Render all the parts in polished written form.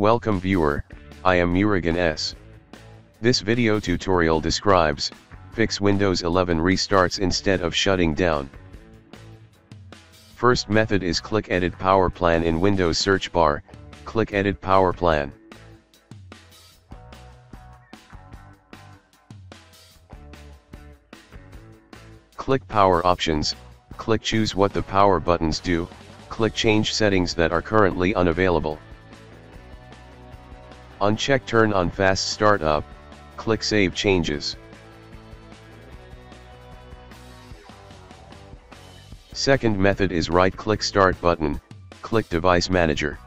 Welcome viewer, I am Murugan S. This video tutorial describes, fix Windows 11 restarts instead of shutting down. First method is click Edit Power Plan in Windows search bar, click Edit Power Plan. Click Power Options, click Choose what the power buttons do, click Change settings that are currently unavailable. Uncheck Turn on Fast Startup, click Save Changes. Second method is right-click Start button, click Device Manager.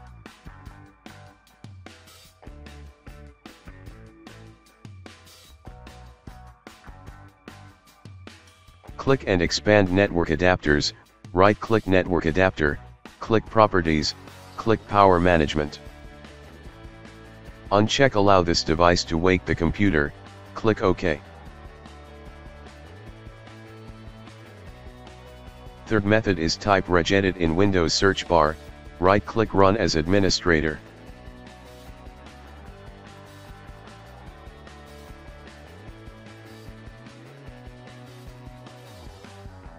Click and expand Network Adapters, right-click Network Adapter, click Properties, click Power Management. Uncheck Allow this device to wake the computer, click OK. Third method is type regedit in Windows search bar, right-click Run as Administrator.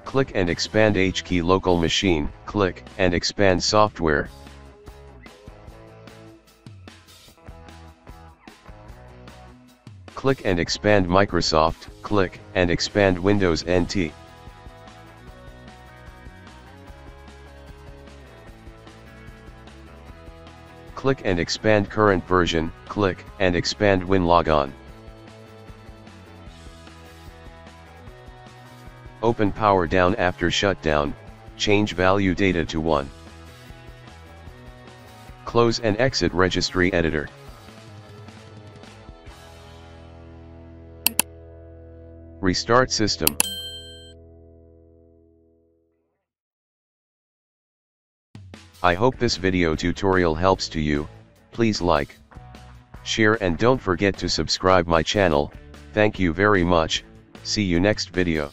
Click and expand HKey Local Machine, click and expand Software. Click and expand Microsoft, click and expand Windows NT. Click and expand Current Version, click and expand WinLogon. Open Power Down after shutdown, change value data to 1. Close and exit Registry Editor. Restart system. I hope this video tutorial helps to you. Please like, share and don't forget to subscribe my channel. Thank you very much. See you next video.